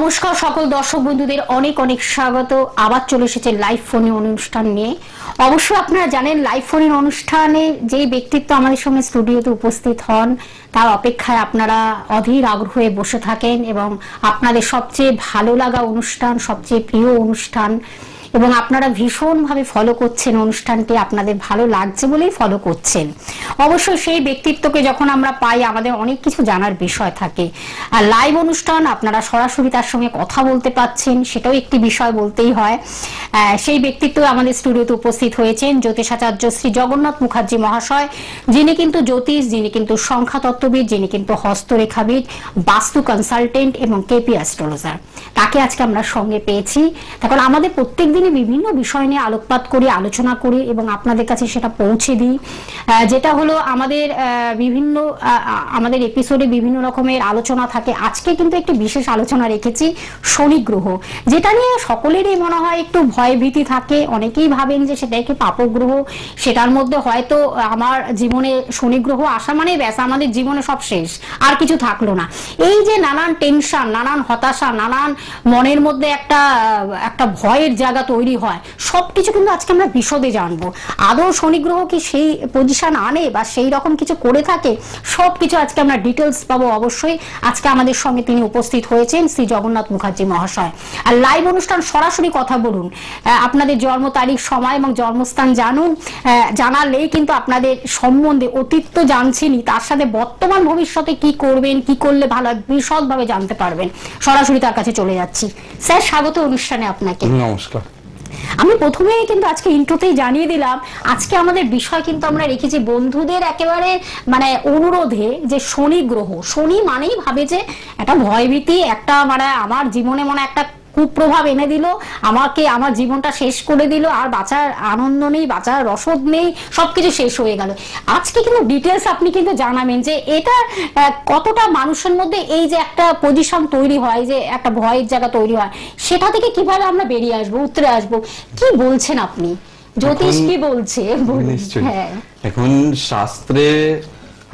নমস্কার সকল দর্শক বন্ধুদের অনেক অনেক স্বাগত। আবার চলে এসেছে লাইভ ফোনের অনুষ্ঠান নিয়ে। অবশ্যই আপনারা জানেন লাইভ ফোনের অনুষ্ঠানে যে ব্যক্তিত্ব আমাদের সঙ্গে স্টুডিওতে উপস্থিত হন তার অপেক্ষায় আপনারা অধীর আগ্রহে বসে থাকেন এবং আপনাদের সবচেয়ে ভালো লাগা অনুষ্ঠান, সবচেয়ে প্রিয় অনুষ্ঠান এবং আপনারা ভীষণভাবে ফলো করছেন অনুষ্ঠানটি, আপনাদের ভালো লাগছে বলেই ফলো করছেন। অবশ্যই সেই ব্যক্তিত্বকে যখন আমরা পাই আমাদের অনেক কিছু জানার বিষয় থাকে। আর লাইভ অনুষ্ঠান আপনারা সরাসরি তার সঙ্গে কথা বলতে পাচ্ছেন, সেটাও একটি বিষয় বলতেই হয়। সেই ব্যক্তিত্ব আমাদের স্টুডিওতে উপস্থিত হয়েছেন জ্যোতিষাচার্য শ্রী জগন্নাথ মুখার্জি মহাশয়, যিনি কিন্তু জ্যোতিষ, যিনি কিন্তু সংখ্যাতত্ত্ববিদ, যিনি কিন্তু হস্তরেখাবিদ, বাস্তু কনসালটেন্ট এবং কেপি অ্যাস্ট্রোলজার। তাকে আজকে আমরা সঙ্গে পেয়েছি। তারপর আমাদের প্রত্যেক বিভিন্ন বিষয় নিয়ে আলোকপাত করি, আলোচনা করি এবং আপনাদের কাছে সেটা পৌঁছে দিই। যেটা হলো আমাদের এপিসোডে বিভিন্ন রকমের আলোচনা থাকে। আজকে কিন্তু একটি বিশেষ আলোচনা রেখেছি শনি গ্রহ, যেটা নিয়ে সকলেরই মনে হয় একটু ভয় ভীতি থাকে। অনেকেই ভাবেন যে সেটা একটি পাপক গ্রহ, সেটার মধ্যে হয়তো আমার জীবনে শনি গ্রহ আসা মানে ব্যাস আমাদের জীবনে সব শেষ, আর কিছু থাকলো না। এই যে নানান টেনশন, নানান হতাশা, নানান মনের মধ্যে একটা ভয়ের জায়গা তৈরি হয়, সবকিছু কিন্তু আজকে আমরা বিশদে জানবো। আদৌ শনি গ্রহ কি সেই পজিশন আনে বা সেই রকম কিছু করে থাকে, সবকিছু আজকে আমরা ডিটেলস পাবো। অবশ্যই আজকে আমাদের সঙ্গে তিনি উপস্থিত হয়েছেন শ্রী জগন্নাথ মুখার্জি মহাশয়। আর লাইভ অনুষ্ঠান সরাসরি কথা বলুন, আপনাদের জন্ম তারিখ, সময় এবং জন্মস্থান জানুন। জানালেই কিন্তু আপনাদের সম্বন্ধে অতীত তো জানছেনই, তার সাথে বর্তমান ভবিষ্যতে কি করবেন, কি করলে ভালো বিশদভাবে জানতে পারবেন। সরাসরি তার কাছে চলে যাচ্ছি। স্যার, স্বাগত অনুষ্ঠানে আপনাকে। নমস্কার। আমি প্রথমেই কিন্তু আজকে ইন্ট্রোতেই জানিয়ে দিলাম, আজকে আমাদের বিষয় কিন্তু আমরা রেখেছি বন্ধুদের একেবারে অনুরোধে, যে শনি গ্রহ। শনি মানেই ভাবে যে একটা ভয়ভীতি, একটা আমার জীবনে একটা কুপ্রভাব এনে দিল, আমাকে আমার জীবনটা শেষ করে দিল, আর বাঁচার আনন্দ নেই, বাঁচার রসদ নেই, সবকিছু শেষ হয়ে গেল। আজকে কিন্তু ডিটেলস আপনি কিন্তু জানাবেন যে এটা কতটা মানুষের মধ্যে এই যে একটা পজিশন তৈরি হয়, যে একটা ভয়ের জায়গা তৈরি হয়, সেটা থেকে কিভাবে আমরা বেরিয়ে আসবো, উতরে আসবো, কি বলছেন আপনি? জ্যোতিষ কি বলছে? হ্যাঁ, এখন শাস্ত্রে,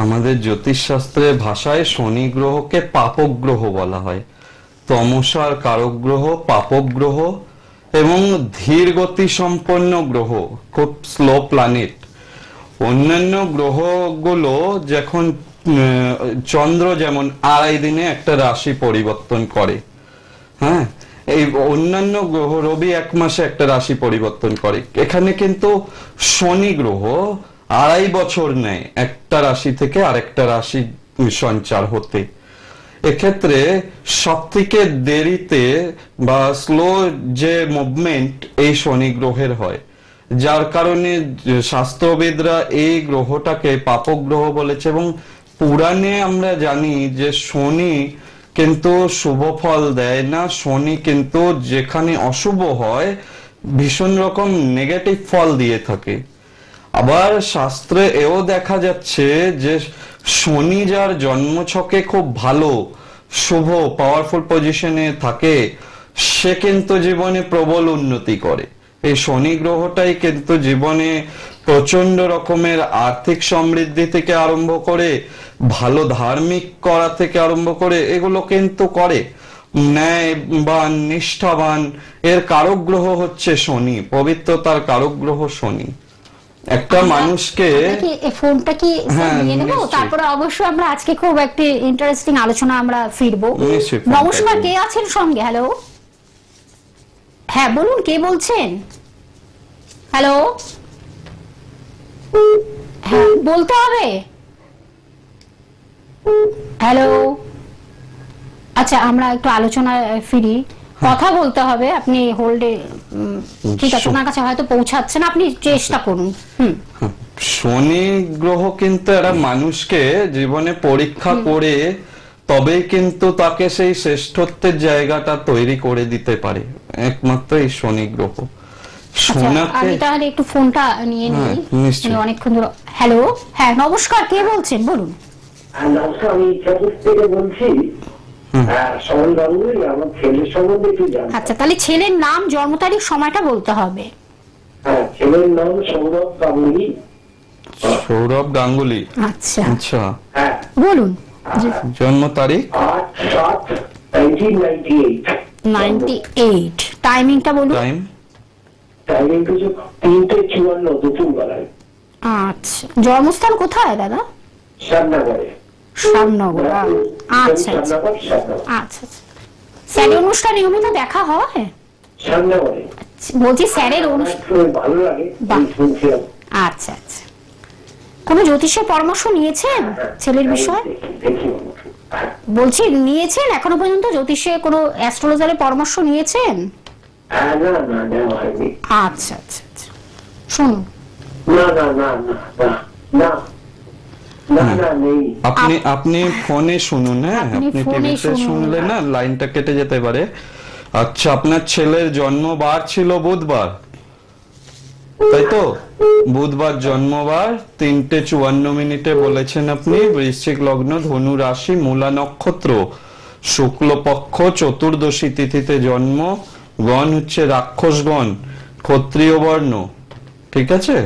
আমাদের জ্যোতিষ শাস্ত্রে ভাষায় শনি গ্রহকে পাপক গ্রহ বলা হয়। তমসার কারক গ্রহ, পাপক গ্রহ এবং ধীর গতি সম্পন্ন গ্রহ, খুব স্লো প্ল্যানেট। অন্যান্য গ্রহগুলো যখন চন্দ্র যেমন 2.5 দিনে একটা রাশি পরিবর্তন করে, হ্যাঁ, এই অন্যান্য গ্রহ রবি 1 মাসে একটা রাশি পরিবর্তন করে। এখানে কিন্তু শনি গ্রহ 2.5 বছর নেয় একটা রাশি থেকে আরেকটা রাশি সঞ্চার হতে। এক্ষেত্রে সব থেকে দেরিতে বা স্লো যে মুভমেন্ট এই শনি গ্রহের হয়, যার কারণে শাস্ত্রবিদরা এই গ্রহটাকে পাপক গ্রহ বলেছে। এবং পুরাণে আমরা জানি যে শনি কিন্তু শুভ ফল দেয় না, শনি কিন্তু যেখানে অশুভ হয় ভীষণ রকম নেগেটিভ ফল দিয়ে থাকে। আবার শাস্ত্রে এও দেখা যাচ্ছে যে শনি যার জন্মছকে খুব ভালো, শুভ, পাওয়ারফুল পজিশনে থাকে, সে কিন্তু জীবনে প্রবল উন্নতি করে। এই শনি গ্রহটাই কিন্তু জীবনে প্রচন্ড রকমের আর্থিক সমৃদ্ধি থেকে আরম্ভ করে, ভালো ধার্মিক করা থেকে আরম্ভ করে, এগুলো কিন্তু করে। ন্যায়বান, নিষ্ঠাবান, এর কারক গ্রহ হচ্ছে শনি, পবিত্রতার কারক গ্রহ শনি। একটা মানুষকে ফোনটা কি নিয়ে নেব, তারপরে অবশ্যই আমরা আজকে খুব একটি ইন্টারেস্টিং আলোচনা আমরা ফিরবো। নমস্কার, কে আছেন সঙ্গে? হ্যালো, হ্যাঁ বলুন, কে বলছেন? হ্যালো, হ্যাঁ বলতে হবে। হ্যালো, আচ্ছা আমরা একটু আলোচনায় ফিরি, কথা বলতে হবে। আপনি হোল্ডে, ঠিক আছে, ওনার কাছে হয়তো পৌঁছাচ্ছে না, আপনি চেষ্টা করুন। শনি গ্রহ কিন্তু একটা মানুষকে জীবনে পরীক্ষা করে তবেই কিন্তু তাকে সেই শ্রেষ্ঠত্বের জায়গাটা তৈরি করে দিতে পারে, একমাত্র এই শনি গ্রহ। আমি তাহলে একটু ফোনটা নিয়ে নিই, অনেকক্ষণ ধরে। হ্যালো, হ্যাঁ নমস্কার, কে বলছেন বলুন? নমস্কার, আমি চতুর্থ থেকে বলছি। আচ্ছা, তাহলে ছেলের নাম, জন্ম তারিখ, সময়টা বলতে হবে। ছেলের নাম সৌরভ গাঙ্গুলি। সৌরভ গাঙ্গুলি, আচ্ছা আচ্ছা, বলুন জন্ম তারিখ? 8/7 1998 98 টাইমিংটা বলুন। টাইমিং হচ্ছে 3:54 দুপুরবেলায়। আচ্ছা, জন্মস্থান কোথায় দাদা? শ্যামনগরে। শ্যামনগর। আচ্ছা আচ্ছা আচ্ছা। স্যারের অনুষ্ঠান নিয়মিত দেখা হয় শ্যামনগরে? বলছি স্যারের অনুষ্ঠান ভালো লাগে। আচ্ছা আচ্ছা। কোনো জ্যোতিষের পরামর্শ নিয়েছেন ছেলের বিষয়ে? বলছি নিয়েছেন এখনো পর্যন্ত জ্যোতিষে কোনো অ্যাস্ট্রোলজারের পরামর্শ নিয়েছেন? আচ্ছা আচ্ছা আচ্ছা। শুনুন, আপনি ফোনে শুনুন। হ্যাঁ, আপনি আপনি ফোনে টিভিতে শুনুন। শুনলে না লাইনটা কেটে যেতে পারে। আচ্ছা, আপনার ছেলের জন্মবার ছিল বুধবার, তাই তো? বুধবার জন্মবার 3:54 বলেছেন আপনি। বৃশ্চিক লগ্ন, ধনু রাশি, মূলা নক্ষত্র, শুক্লপক্ষ, চতুর্দশী তিথিতে জন্ম। গণ হচ্ছে রাক্ষসগণ, ক্ষত্রিয় বর্ণ। ঠিক আছে?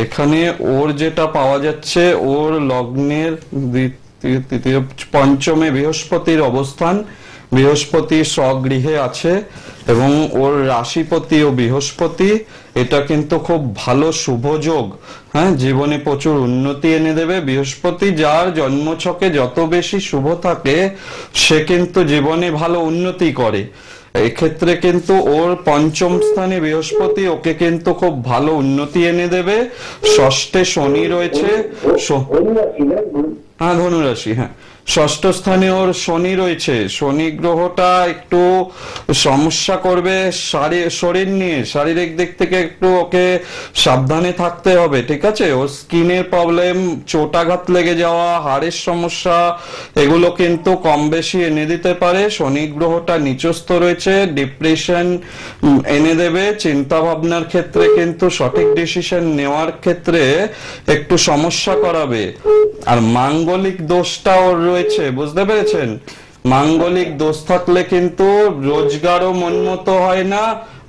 এখানে ওর যেটা পাওয়া যাচ্ছে, ওর লগ্নের পঞ্চমে বৃহস্পতির অবস্থান। বৃহস্পতি স্বগৃহে আছে এবং ওর রাশিপতি ও বৃহস্পতি। এটা কিন্তু খুব ভালো শুভ যোগ। হ্যাঁ, জীবনে প্রচুর উন্নতি এনে দেবে। বৃহস্পতি যার জন্মছকে যত বেশি শুভ থাকে সে কিন্তু জীবনে ভালো উন্নতি করে। এক্ষেত্রে কিন্তু ওর পঞ্চম স্থানে বৃহস্পতি ওকে কিন্তু খুব ভালো উন্নতি এনে দেবে। ষষ্ঠে শনি রয়েছে। হ্যাঁ, ধনুরাশি। হ্যাঁ, ষষ্ঠ স্থানে ওর শনি রয়েছে। শনি গ্রহটা একটু সমস্যা করবে শরীর নিয়ে, শারীরিক দিক থেকে একটু ওকে সাবধানে থাকতে হবে। ঠিক আছে? ওর স্কিনের প্রবলেম, চোটাঘাত লেগে যাওয়া, হাড়ের সমস্যা, এগুলো কিন্তু কম বেশি এনে দিতে পারে। শনি গ্রহটা নিচস্থ রয়েছে, ডিপ্রেশন এনে দেবে। চিন্তা ভাবনার ক্ষেত্রে কিন্তু সঠিক ডিসিশন নেওয়ার ক্ষেত্রে একটু সমস্যা করাবে। আর মাঙ্গলিক দোষটা ওর রয়েছে, বুঝতে পেরেছেন? মাঙ্গলিক দোষ থাকলে কিন্তু রোজগারও মনমতো হয় না,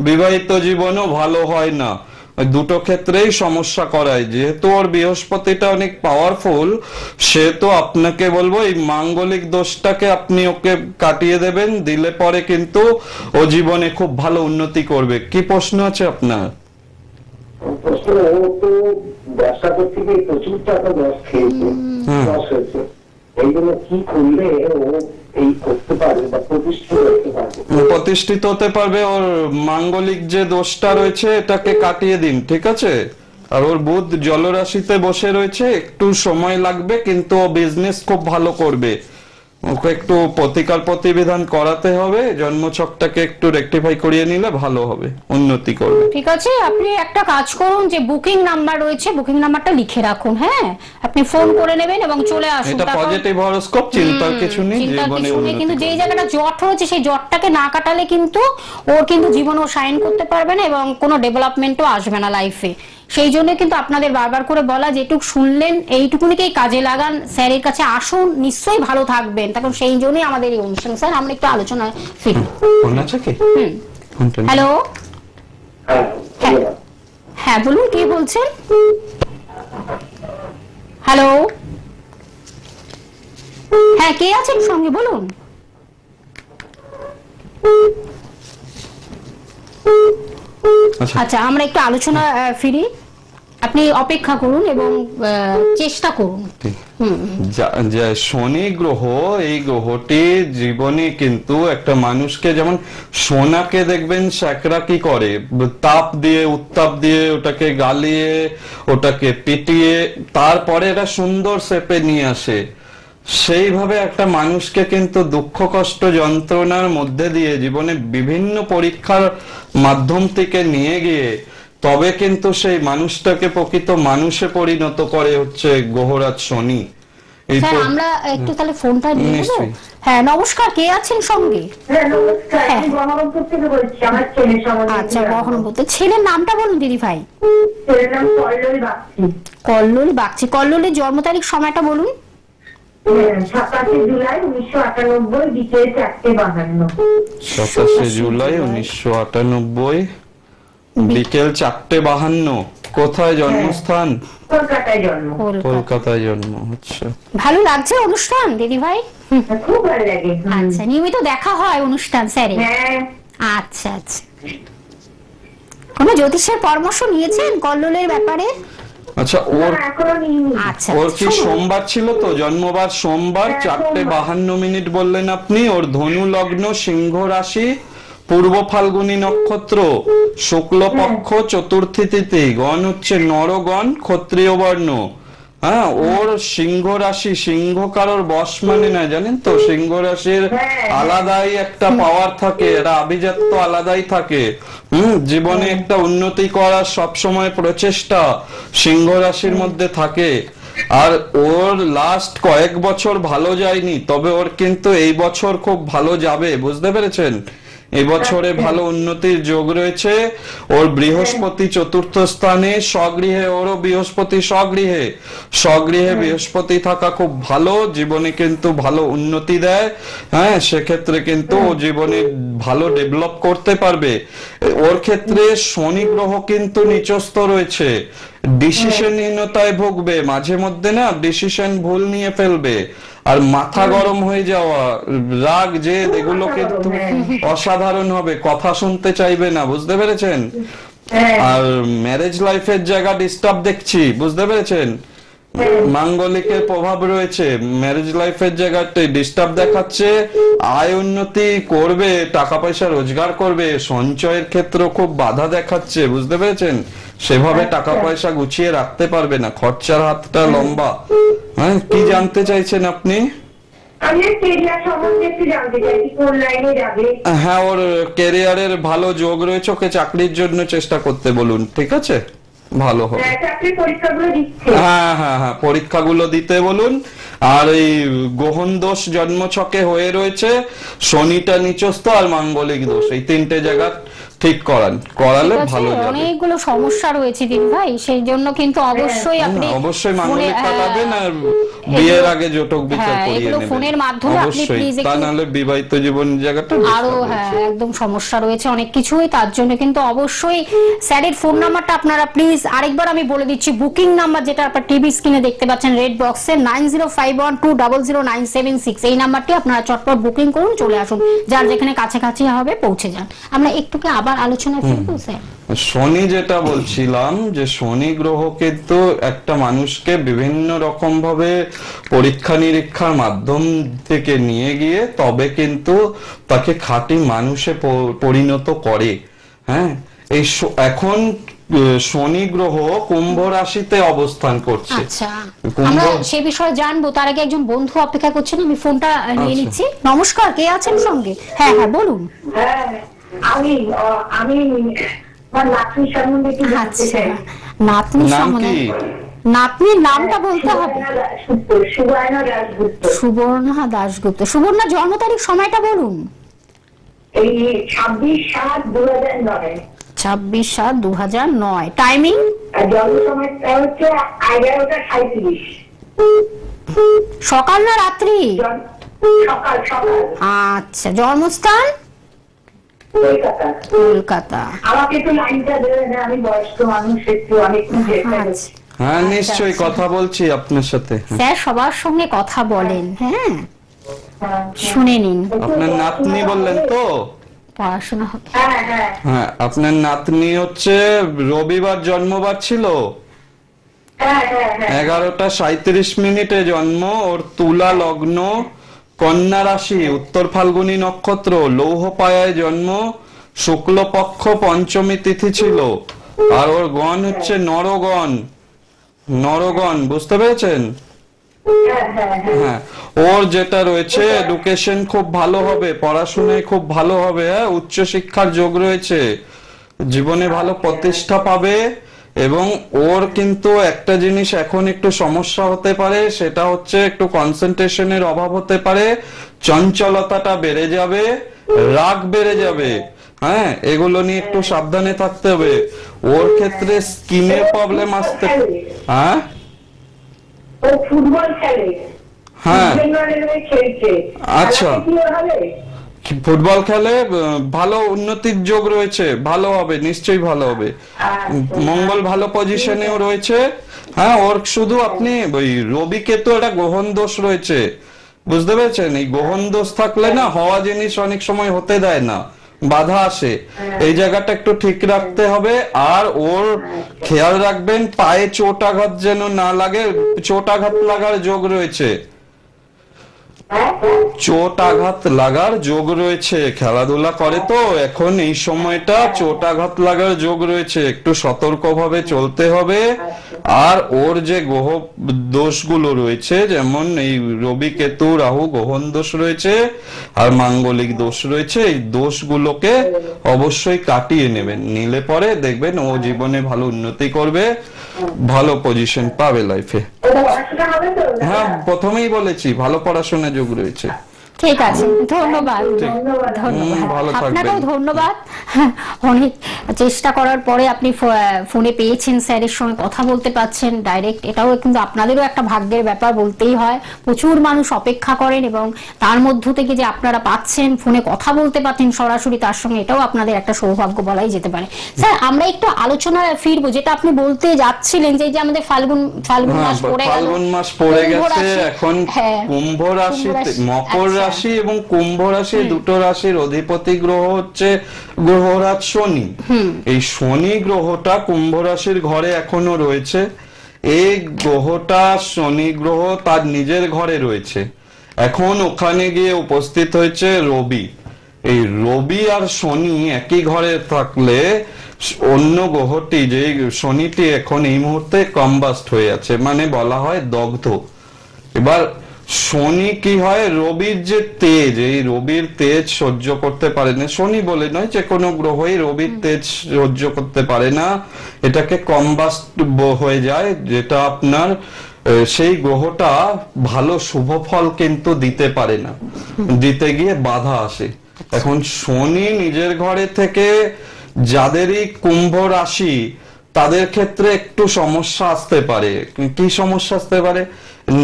বিবাহিত জীবনও ভালো হয় না। দুটো ক্ষেত্রেই সমস্যা করায়। যেহেতু ওর বৃহস্পতিটা অনেক পাওয়ারফুল, সেহেতু আপনাকে বলবো এই মাঙ্গলিক দোষটাকে আপনি ওকে কাটিয়ে দেবেন। দিলে পরে কিন্তু ও জীবনে খুব ভালো উন্নতি করবে। কি প্রশ্ন আছে আপনার? ব্যবসা করতে গিয়ে প্রচুর টাকা লস খেয়েছে, লস হয়েছে। এই জন্য কি করলে ও এই করতে পারবে বা প্রতিষ্ঠিত হতে পারবে? প্রতিষ্ঠিত হতে পারবে। ওর মাঙ্গলিক যে দোষটা রয়েছে এটাকে কাটিয়ে দিন। ঠিক আছে? আর ওর বুধ জলরাশিতে বসে রয়েছে, একটু সময় লাগবে কিন্তু ও বিজনেস খুব ভালো করবে। ওকে একটু প্রতিকার প্রতিবিধান করাতে হবে। জন্মছকটাকে একটু রেকটিফাই করিয়ে নিলে ভালো হবে, উন্নতি করবে। ঠিক আছে, আপনি একটা কাজ করুন, যে বুকিং নাম্বার রয়েছে বুকিং নাম্বারটা লিখে রাখুন। হ্যাঁ, আপনি ফোন করে নেবেন এবং চলে আসুন। এটা পজিটিভ হরোস্কোপ, চিন্তার কিছু নেই। জীবনে উন্নতি, কিন্তু যেই জায়গাটা জট রয়েছে সেই জটটাকে না কাটালে কিন্তু ওর কিন্তু জীবনেও শাইন করতে পারবে না এবং কোনো ডেভেলপমেন্টও আসবে না লাইফে। সেই জন্য কিন্তু আপনাদের বারবার করে বলা, যেটুকু শুনলেন এইটুকুনিকেই কাজে লাগান, স্যারের কাছে আসুন, নিশ্চয়ই ভালো থাকবেন। তখন সেই জন্যই আমাদের এই অনুষ্ঠান। স্যার, আমরা একটু আলোচনা ফিরি। হ্যালো, হ্যাঁ বলুন, কে বলছেন? হ্যালো, হ্যাঁ কে আছেন সঙ্গে বলুন। আচ্ছা, আমরা একটু আলোচনা ফিরি। আপনি অপেক্ষা করুন এবং চেষ্টা করুন। শনি গ্রহ, এই গ্রহটি জীবনে কিন্তু একটা মানুষকে, যেমন সোনাকে দেখবেন স্যাকরা কি করে, তাপ দিয়ে উত্তাপ দিয়ে ওটাকে গালিয়ে ওটাকে পিটিয়ে তারপরে এটা সুন্দর শেপে নিয়ে আসে। সেইভাবে একটা মানুষকে কিন্তু দুঃখ কষ্ট যন্ত্রণার মধ্যে দিয়ে জীবনে বিভিন্ন পরীক্ষার মাধ্যম থেকে নিয়ে গিয়ে তবে কিন্তু সেই মানুষটাকে প্রকৃত মানুষে পরিণত করে হচ্ছে গ্রহরাজ শনি। আমরা একটু তাহলে ফোনটা নিয়ে নেব। হ্যাঁ, নমস্কার, কে আছেন সঙ্গে? আচ্ছা, বহরমপুর। ছেলের নামটা বলুন দিদি ভাই। কল্লোল বাগচি। কল্লোলের জন্ম তারিখ, সময়টা বলুন। 27 জুলাই 1998 বিকেল 4:52। 27 জুলাই 1998 বিকেল 4:52। কোথায় জন্মস্থান? কলকাতায় জন্ম। কলকাতায় জন্ম। আচ্ছা, ভালো লাগছে অনুষ্ঠান দিদি ভাই? খুব ভালো লাগে। আচ্ছা, নিয়মিত দেখা হয় অনুষ্ঠান স্যারে? হ্যাঁ। আচ্ছা আচ্ছা, কোন জ্যোতিষের পরামর্শ নিয়েছেন কল্লোলের ব্যাপারে? আচ্ছা, ওর এখনো নিইনি। আচ্ছা, ওর কি শুনুন। সোমবার ছিল তো? জন্মবার সোমবার, হ্যাঁ, 4:52 বললেন আপনি। ওর ধনু লগ্ন, সিংহ রাশি, পূর্ব ফাল্গুনী নক্ষত্র, শুক্লপক্ষ, চতুর্থী তিথি, গণ হচ্ছে নরগণ, ক্ষত্রিয় বর্ণ। হ্যাঁ, ওর সিংহ রাশি, সিংহ কারোর বশ মানে না, জানেন তো? সিংহ রাশির আলাদাই একটা পাওয়ার থাকে, এরা আভিজাত্য আলাদাই থাকে। জীবনে একটা উন্নতি করার সবসময় প্রচেষ্টা সিংহ রাশির মধ্যে থাকে। আর ওর লাস্ট কয়েক বছর ভালো যায়নি, তবে ওর কিন্তু এই বছর খুব ভালো যাবে, বুঝতে পেরেছেন? এই বছরে ভালো উন্নতির যোগ রয়েছে। ওর বৃহস্পতি চতুর্থ স্থানে, স্বগৃহে, ওরও বৃহস্পতি স্বগৃহে। স্বগৃহে বৃহস্পতি থাকা খুব ভালো, জীবনে কিন্তু ভালো উন্নতি দেয়। হ্যাঁ, সেক্ষেত্রে কিন্তু ও জীবনে ভালো ডেভেলপ করতে পারবে। ওর ক্ষেত্রে শনি গ্রহ কিন্তু নিচস্থ রয়েছে, ডিসিশনহীনতায় ভুগবে, মাঝে মধ্যে না ডিসিশন ভুল নিয়ে ফেলবে। আর মাথা গরম হয়ে যাওয়া, রাগ জেদ, এগুলো কিন্তু অসাধারণ হবে, কথা শুনতে চাইবে না, বুঝতে পেরেছেন? আর ম্যারেজ লাইফের জায়গা ডিস্টার্ব দেখছি, বুঝতে পেরেছেন? মাঙ্গলিকের প্রভাব রয়েছে, ম্যারেজ লাইফের জায়গাতে ডিস্টার্ব দেখাচ্ছে। আয় উন্নতি করবে, টাকা পয়সা রোজগার করবে, সঞ্চয়ের ক্ষেত্রে খুব বাধা দেখাচ্ছে, বুঝতে পেরেছেন? সেভাবে টাকা পয়সা গুছিয়ে রাখতে পারবে না, খরচার হাতটা লম্বা। হ্যাঁ, কি জানতে চাইছেন আপনি? হ্যাঁ, ওর ক্যারিয়ারের ভালো যোগ রয়েছে, ওকে চাকরির জন্য চেষ্টা করতে বলুন, ঠিক আছে? ভালো হবে। হ্যাঁ হ্যাঁ হ্যাঁ, পরীক্ষাগুলো দিতে বলুন। আর এই গ্রহণ দোষ জন্মছকে হয়ে রয়েছে, শনিটা নিচস্থ আর মাঙ্গলিক দোষ, এই তিনটে জায়গা ঠিক করালে ভালো যাবে। অনেকগুলো সমস্যা রয়েছে দিদি ভাই, সেই জন্য কিন্তু অবশ্যই আপনি অবশ্যই মাঙ্গলিক কাটাবেন আর বিয়ের আগে জটক বিচার করিয়ে নেবেন ফোনের মাধ্যমে আপনি প্লিজ, তা নাহলে বিবাহিত জীবন জায়গাটা আরো একদম সমস্যা রয়েছে অনেক কিছুই। তার জন্য কিন্তু অবশ্যই স্যারের ফোন নাম্বারটা আপনারা প্লিজ আরেকবার আমি বলে দিচ্ছি, বুকিং নাম্বার যেটা আপনারা টিভি স্ক্রিনে দেখতে পাচ্ছেন রেড বক্সে, 9051200976, এই নাম্বারটি আপনারা চটপট বুকিং করুন, চলে আসুন, যার যেখানে কাছাকাছি হবে পৌঁছে যান। আমরা একটুকে আবার আলোচনায় ফিরবো স্যার। শনি যেটা বলছিলাম, যে শনি গ্রহ কিন্তু একটা মানুষকে বিভিন্ন রকম ভাবে পরীক্ষা নিরীক্ষার মাধ্যম থেকে নিয়ে গিয়ে তবে কিন্তু তাকে খাঁটি মানুষে পরিণত করে। হ্যাঁ, এই এখন শনি গ্রহ কুম্ভ রাশিতে অবস্থান করছে। আচ্ছা, আমরা সে বিষয়ে জানবো, তার আগে একজন বন্ধু অপেক্ষা করছেন, আমি ফোনটা নিয়ে নিচ্ছি। নমস্কার, কে আছেন সঙ্গে? হ্যাঁ হ্যাঁ বলুন। আমি নাতনি সম্বন্ধে একটু জানতে চাই। নাতনি সম্বন্ধে? নাতনির নামটা বলতে হবে। সুবর্ণা দাশগুপ্ত। সুবর্ণা দাশগুপ্ত। সুবর্ণা জন্ম তারিখ সময়টা বলুন। এই 26/7/2009। 26/7/2009। টাইমিং? জন্ম সময়টা হচ্ছে 11:37। সকাল না রাত্রি? সকাল। আচ্ছা, জন্মস্থান? কলকাতা। আমাকে একটু লাইনটা দেবেন, আমি বয়স্ক মানুষ, একটু অনেক হ্যাঁ নিশ্চয়ই কথা বলছি আপনার সাথে। স্যার সবার সঙ্গে কথা বলেন, হ্যাঁ শুনে নিন। আপনার নাতনি বললেন তো? পড়াশোনা হবে। হ্যাঁ, আপনার নাতনি হচ্ছে রবিবার জন্মবার ছিল, 11:37 জন্ম। ওর তুলা লগ্ন, কন্যা রাশি, উত্তর ফাল্গুনী নক্ষত্র, লৌহ পায়ায় জন্ম, শুক্লপক্ষ পঞ্চমী তিথি ছিল। আর ওর গণ হচ্ছে নরগণ, বুঝতে পেরেছেন? হ্যাঁ, ওর যেটা রয়েছে এডুকেশন খুব ভালো হবে, পড়াশোনায় খুব ভালো হবে, উচ্চ শিক্ষার যোগ রয়েছে, জীবনে ভালো প্রতিষ্ঠা পাবে। এবং ওর কিন্তু একটা জিনিস এখন একটু সমস্যা হতে পারে, সেটা হচ্ছে একটু কনসেন্ট্রেশনের অভাব হতে পারে, চঞ্চলতাটা বেড়ে যাবে, রাগ বেড়ে যাবে। হ্যাঁ, এগুলো নিয়ে একটু সাবধানে থাকতে হবে। ওর ক্ষেত্রে স্কিনের প্রবলেম আসতে। হ্যাঁ, ও ফুটবল খেলে। হ্যাঁ, আচ্ছা, ফুটবল খেলে ভালো উন্নতির যোগ রয়েছে, ভালো হবে, নিশ্চয়ই ভালো হবে। মঙ্গল ভালো পজিশনেও রয়েছে। হ্যাঁ, ওর শুধু আপনি ওই রবি কেতু একটা গ্রহণ দোষ রয়েছে, বুঝতে পেরেছেন? এই গ্রহণ দোষ থাকলে না হওয়া জিনিস অনেক সময় হতে দেয় না, বাধা আসে। এই জায়গাটা একটু ঠিক রাখতে হবে। আর ওর খেয়াল রাখবেন পায়ে চোট আঘাত যেন না লাগে, চোট আঘাত লাগার যোগ রয়েছে, চোট আঘাত লাগার যোগ রয়েছে। খেলাধুলা করে তো এখন এই সময়টা চোট আঘাত লাগার যোগ রয়েছে, একটু সতর্কভাবে চলতে হবে। আর ওর যে গ্রহ দোষগুলো রয়েছে, যেমন এই রবি কেতু রাহু গ্রহণ দোষ রয়েছে আর মাঙ্গলিক দোষ রয়েছে, এই দোষগুলোকে অবশ্যই কাটিয়ে নেবেন। নিলে পরে দেখবেন ও জীবনে ভালো উন্নতি করবে, ভালো পজিশন পাবে লাইফে। হ্যাঁ, প্রথমেই বলেছি ভালো পড়াশোনা যোগ রয়েছে। ঠিক আছে, ধন্যবাদ। আপনাকেও ধন্যবাদ। অনেক চেষ্টা করার পরে আপনি ফোনে পেয়েছেন, স্যারের সঙ্গে কথা বলতে পারছেন ডাইরেক্ট, এটাও কিন্তু আপনাদেরও একটা ভাগ্যের ব্যাপার বলতেই হয়। প্রচুর মানুষ অপেক্ষা করেন এবং তার মধ্য থেকে যে আপনারা পাচ্ছেন, ফোনে কথা বলতে পারছেন সরাসরি তার সঙ্গে, এটাও আপনাদের একটা সৌভাগ্য বলাই যেতে পারে। স্যার, আমরা একটু আলোচনায় ফিরবো, যেটা আপনি বলতে যাচ্ছিলেন যে আমাদের ফাল্গুন মাস পড়ে গেল, ফাল্গুন মাস পড়ে গেছে, এখন কুম্ভ রাশিতে, মকর রাশি এবং কুম্ভ রাশি দুটো রাশির অধিপতি গ্রহ হচ্ছে গ্রহরাজ শনি। এই শনি গ্রহটা কুম্ভ রাশির ঘরে এখনো রয়েছে। এই গ্রহটা শনি গ্রহ তার নিজের ঘরে রয়েছে, এখন ওখানে গিয়ে উপস্থিত হয়েছে রবি। এই রবি আর শনি একই ঘরে থাকলে অন্য গ্রহটি, যে শনিটি এখন এই মুহূর্তে কম্বাস্ট হয়ে আছে, মানে বলা হয় দগ্ধ। এবার শনি কি হয়, রবির যে তেজ, এই রবির তেজ সহ্য করতে পারে না, শনি বলে নয়, যে কোনো গ্রহই রবির তেজ সহ্য করতে পারে না, এটাকে কম্বাস্ট হয়ে যায়, যেটা আপনার সেই গ্রহটা ভালো শুভ ফল কিন্তু দিতে পারে না, দিতে গিয়ে বাধা আসে। এখন শনি নিজের ঘরে থেকে যাদেরই কুম্ভ রাশি তাদের ক্ষেত্রে একটু সমস্যা আসতে পারে। কি সমস্যা আসতে পারে?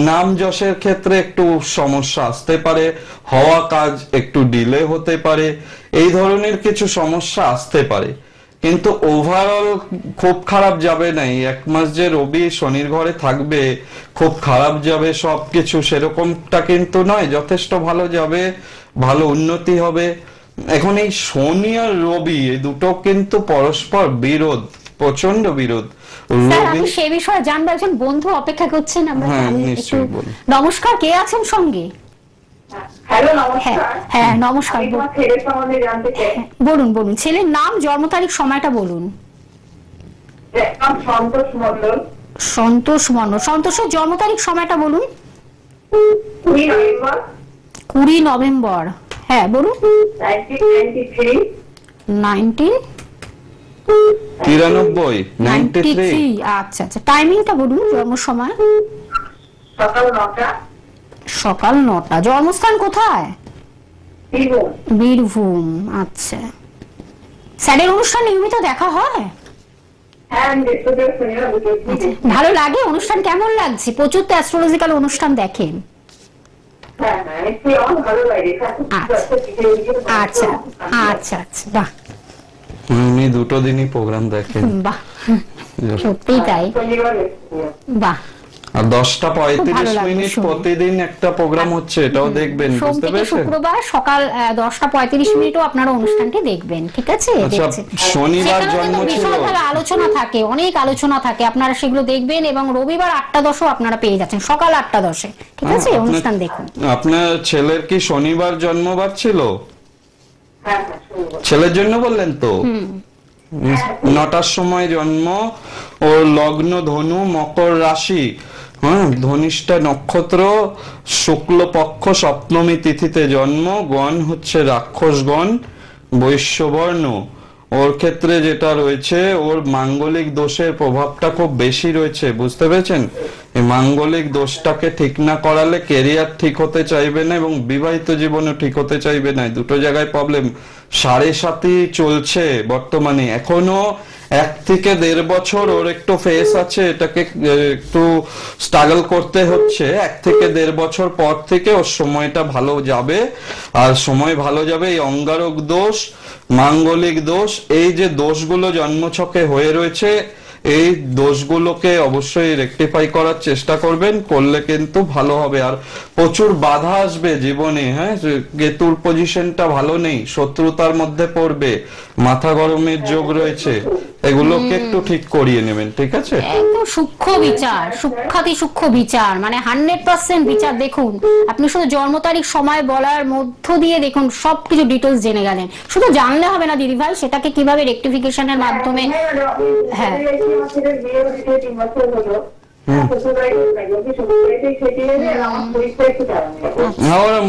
নাম যশের ক্ষেত্রে একটু সমস্যা আসতে পারে, হওয়া কাজ একটু ডিলে হতে পারে, এই ধরনের কিছু সমস্যা আসতে পারে। কিন্তু ওভারঅল খুব খারাপ যাবে না। এক মাস যে রবি শনির ঘরে থাকবে খুব খারাপ যাবে সবকিছু, সেরকমটা কিন্তু নয়, যথেষ্ট ভালো যাবে, ভালো উন্নতি হবে। এখন এই শনি আর রবি এই দুটো কিন্তু পরস্পর বিরোধ, প্রচন্ড বিরোধ। আমি সে বিষয়ে জানবো, একজন বন্ধু অপেক্ষা করছেন। আমরা নমস্কার, কে আছেন সঙ্গে? হ্যালো, নমস্কার। হ্যাঁ, নমস্কার। ছেলের সম্বন্ধে জানতে চাই। বলুন বলুন, ছেলের নাম, জন্ম তারিখ, সময়টা বলুন। সন্তোষ মন্ডল। সন্তোষ মন্ডল। সন্তোষের জন্ম তারিখ, সময়টা বলুন। 20 নভেম্বর। 20 নভেম্বর। হ্যাঁ, বলুন। 1993। আচ্ছা আচ্ছা, টাইমিংটা বলুন, জন্ম সময়। সকাল 9টা। সকাল 9টা। জন্মস্থান কোথায়? বীরভূম। আচ্ছা, স্যারের অনুষ্ঠান নিয়মিত দেখা হয়? ভালো লাগে? অনুষ্ঠান কেমন লাগছে? প্রচুর তো অ্যাস্ট্রোলজিক্যাল অনুষ্ঠান দেখেন। আচ্ছা আচ্ছা আচ্ছা, বাহ, উনি দুটো দিনই প্রোগ্রাম দেখেন। বাহ, সত্যি তাই, বাহ। আর 10:35 প্রতিদিন একটা প্রোগ্রাম হচ্ছে, এটাও দেখবেন, বুঝতে পেরেছেন? শুক্রবার সকাল 10:35 আপনারা অনুষ্ঠানটি দেখবেন, ঠিক আছে? শনিবার জন্ম ছিল, বিশদভাবে আলোচনা থাকে, অনেক আলোচনা থাকে, আপনারা সেগুলো দেখবেন। এবং রবিবার 8:10 আপনারা পেয়ে যাচ্ছেন, সকাল 8:10, ঠিক আছে? অনুষ্ঠান দেখুন। আপনার ছেলের কি শনিবার জন্মবার ছিল? ছেলের জন্য বললেন তো? 9টার সময় জন্ম, ওর লগ্ন ধনু, মকর রাশি, ধনিষ্ঠা নক্ষত্র, শুক্লপক্ষ সপ্তমী তিথিতে জন্ম, গণ হচ্ছে রাক্ষসগণ, বৈশ্যবর্ণ। ওর ক্ষেত্রে যেটা রয়েছে, ওর মাঙ্গলিক দোষের প্রভাবটা খুব বেশি রয়েছে, বুঝতে পেরেছেন? এই মাঙ্গলিক দোষটাকে ঠিক না করালে ক্যারিয়ার ঠিক হতে চাইবে না এবং বিবাহিত জীবনও ঠিক হতে চাইবে না, দুটো জায়গায় প্রবলেম। 7.5 চলছে বর্তমানে, এখনো 1 থেকে 1.5 বছর ওর একটু ফেস আছে, এটাকে একটু স্ট্রাগল করতে হচ্ছে। 1 থেকে 1.5 বছর পর থেকে ওর সময়টা ভালো যাবে, আর সময় ভালো যাবে। এই অঙ্গারক দোষ, মাঙ্গলিক দোষ, এই যে দোষগুলো জন্মছকে হয়ে রয়েছে, এই দোষগুলোকে অবশ্যই রেকটিফাই করার চেষ্টা করবেন, করলে কিন্তু ভালো হবে। আর প্রচুর বাধা আসবে জীবনে, হ্যাঁ, কেতুর পজিশনটা ভালো নেই, শত্রুতার মধ্যে পড়বে, মাথা গরমের যোগ রয়েছে, এগুলোকে একটু ঠিক করিয়ে নেবেন, ঠিক আছে? একদম সূক্ষ্ম বিচার, সূক্ষাতি সূক্ষ্ম বিচার, মানে 100% বিচার। দেখুন, আপনি শুধু জন্ম তারিখ সময় বলার মধ্য দিয়ে দেখুন সবকিছু ডিটেলস জেনে গেলেন। শুধু জানলে হবে না দিদি ভাই, সেটাকে কিভাবে রেকটিফিকেশনের মাধ্যমে। হ্যাঁ,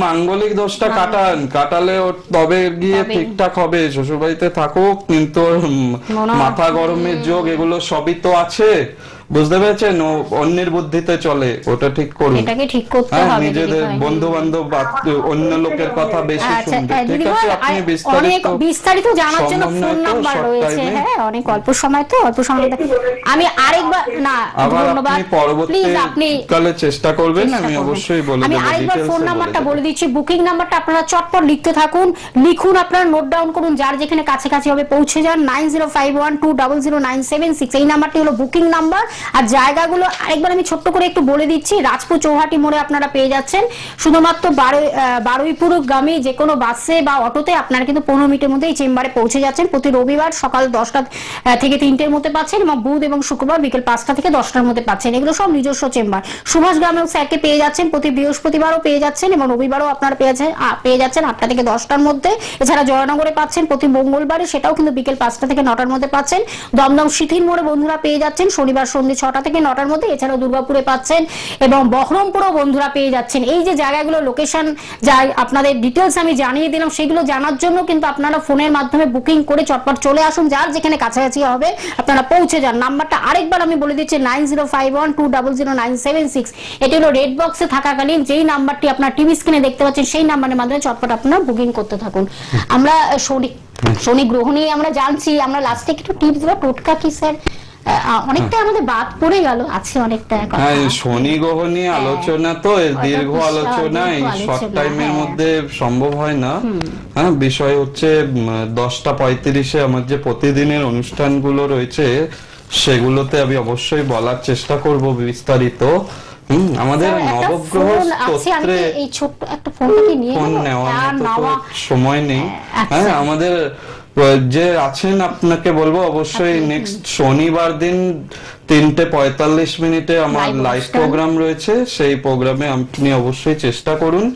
মাঙ্গলিক দোষটা কাটালে ওর তবে গিয়ে ঠিকঠাক হবে। শ্বশুর বাড়িতে থাকুক, কিন্তু মাথা গরমের যোগ এগুলো সবই তো আছে, বুঝতে পেরেছেন? অন্যের বুদ্ধিতে চলে, ওটা ঠিক করুন। এটাকে ঠিক করতে হবে। নিজেদের বন্ধু বান্ধব অন্য লোকের কথা বেশি শুনবে, ঠিক আছে? আপনি বিস্তারিত জানার জন্য ফোন নাম্বার রয়েছে। হ্যাঁ, অনেক অল্প সময় তো, অল্প সময় আমি আরেকবার না, ধন্যবাদ, প্লিজ আপনি কালে চেষ্টা করবেন, আমি অবশ্যই বলে দেব। আমি আরেকবার ফোন নাম্বারটা বলে দিচ্ছি, বুকিং নাম্বারটা আপনারা চটপট লিখতে থাকুন, লিখুন, আপনারা নোট ডাউন করুন, যার যেখানে কাছাকাছি হবে পৌঁছে যান। 9051200976, এই নাম্বারটি হলো বুকিং নাম্বার। আর জায়গাগুলো আরেকবার আমি ছোট্ট করে একটু বলে দিচ্ছি। রাজপুর চৌহাটি মোড়ে আপনারা পেয়ে যাচ্ছেন, শুধুমাত্র বারুইপুরগামী যে কোনো বাসে বা অটোতে আপনারা কিন্তু 15 মিনিটের মধ্যে এই চেম্বারে পৌঁছে যাচ্ছেন। প্রতি রবিবার সকাল 10টা থেকে 3টের মধ্যে পাচ্ছেন, এবং বুধ এবং শুক্রবার বিকেল 5টা থেকে 10টার মধ্যে পাচ্ছেন। এগুলো সব নিজস্ব চেম্বার। সুভাষ গ্রামেও স্যারকে পেয়ে যাচ্ছেন, প্রতি বৃহস্পতিবারও পেয়ে যাচ্ছেন, এবং রবিবারও আপনারা পেয়ে যাচ্ছেন 8টা থেকে 10টার মধ্যে। এছাড়া জয়নগরে পাচ্ছেন প্রতি মঙ্গলবারে, সেটাও কিন্তু বিকেল 5টা থেকে 9টার মধ্যে পাচ্ছেন। দমদম শিথিল মোড়ে বন্ধুরা পেয়ে যাচ্ছেন শনিবার সন্ধ্যে 6টা থেকে 9টার মধ্যে। এছাড়াও দুর্গাপুরে পাচ্ছেন, এবং বহরমপুরও বন্ধুরা পেয়ে যাচ্ছেন। এই যে জায়গাগুলো, লোকেশন যা আপনাদের ডিটেলস আমি জানিয়ে দিলাম, সেগুলো জানার জন্য কিন্তু আপনারা ফোনের মাধ্যমে বুকিং করে চটপট চলে আসুন, যার যেখানে কাছাকাছি হবে আপনারা পৌঁছে যান। নাম্বারটা আরেকবার আমি বলে দিচ্ছি, 9051200976। এটি হলো রেড বক্সে থাকাকালীন যেই নাম্বারটি আপনার টিভি স্ক্রিনে দেখতে পাচ্ছেন, সেই নাম্বারের মাধ্যমে চটপট আপনারা বুকিং করতে থাকুন। আমরা শনি গ্রহ নিয়ে আমরা জানছি, আমরা লাস্টে একটু টিপস বা টোটকা কি স্যার, অনেকটা আমাদের বাদ পড়ে গেল, আছে অনেকটা কথা। শনি গ্রহ নিয়ে আলোচনা তো দীর্ঘ আলোচনা এই শর্ট টাইমের মধ্যে সম্ভব হয় না। হ্যাঁ, বিষয় হচ্ছে 10:35-এ আমার যে প্রতিদিনের অনুষ্ঠানগুলো রয়েছে, সেগুলোতে আমি অবশ্যই বলার চেষ্টা করব বিস্তারিত। আমাদের নবগ্রহ স্তোত্রে এই ছোট্ট একটা ফোনটা নিয়ে ফোন নেওয়ার সময় নেই। হ্যাঁ, আমাদের যে আছেন আপনাকে বলবো, অবশ্যই নেক্সট শনিবার দিন 3:45 আমার লাইভ প্রোগ্রাম রয়েছে, সেই প্রোগ্রামে আপনি অবশ্যই চেষ্টা করুন,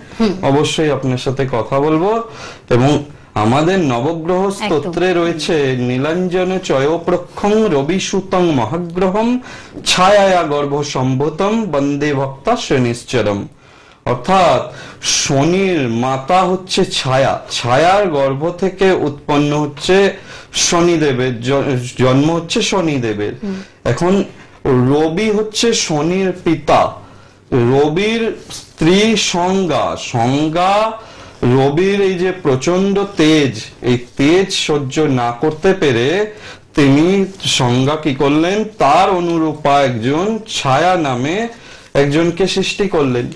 অবশ্যই আপনার সাথে কথা বলবো। এবং আমাদের নবগ্রহ স্তোত্রে রয়েছে, নীলাঞ্জন চয়োপ্রক্ষং রবি সুতং মহাগ্রহম ছায়া গর্ভ সম্ভূতম বন্দে ভক্তা শনিশ্চরম। অর্থাৎ শনির মাতা হচ্ছে ছায়া, ছায়ার গর্ভ থেকে উৎপন্ন হচ্ছে শনিদেবের, জন্ম হচ্ছে শনিদেবের। এখন রবি হচ্ছে শনির পিতা, রবির স্ত্রী সংজ্ঞা রবির এই যে প্রচন্ড তেজ, এই তেজ সহ্য না করতে পেরে তিনি সংজ্ঞা কি করলেন, তার অনুরূপা একজন ছায়া নামে একজনকে সৃষ্টি করলেন,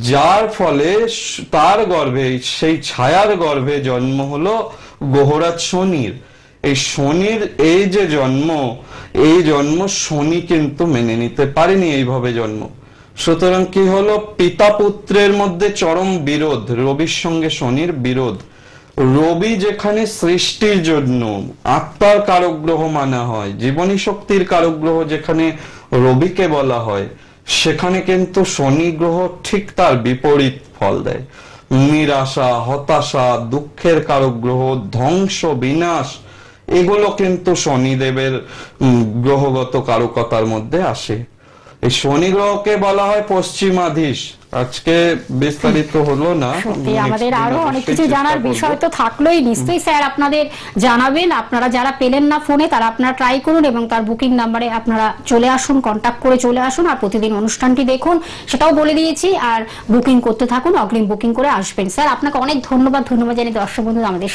যার ফলে তার গর্ভে, সেই ছায়ার গর্ভে জন্ম হলো গ্রহরাজ শনির। এই শনির এই যে জন্ম, এই জন্ম শনি কিন্তু মেনে নিতে পারেনি এইভাবে জন্ম। সুতরাং কি হলো, পিতা পুত্রের মধ্যে চরম বিরোধ, রবির সঙ্গে শনির বিরোধ। রবি যেখানে সৃষ্টির জন্য আত্মার কারক গ্রহ মানা হয়, জীবনী শক্তির কারক গ্রহ যেখানে রবিকে বলা হয়, সেখানে কিন্তু শনি গ্রহ ঠিক তার বিপরীত ফল দেয়। নিরাশা, হতাশা, দুঃখের কারক গ্রহ, ধ্বংস, বিনাশ, এগুলো কিন্তু শনিদেবের গ্রহগত কারকতার মধ্যে আসে। এই শনি গ্রহকে বলা হয় পশ্চিমাধীশ। আজকে বিস্তারিত হলো না, আমাদের আরো অনেক কিছু জানার বিষয় তো থাকলোই, নিশ্চয়ই স্যার আপনাদের জানাবেন। আপনারা যারা পেলেন না ফোনে, তারা আপনারা ট্রাই করুন, এবং তার বুকিং নাম্বারে আপনারা চলে আসুন, কন্ট্যাক্ট করে চলে আসুন, আর প্রতিদিন অনুষ্ঠানটি দেখুন, সেটাও বলে দিয়েছি। আর বুকিং করতে থাকুন, অগ্রিম বুকিং করে আসবেন। স্যার আপনাকে অনেক ধন্যবাদ জানিয়ে দর্শক বন্ধু আমাদের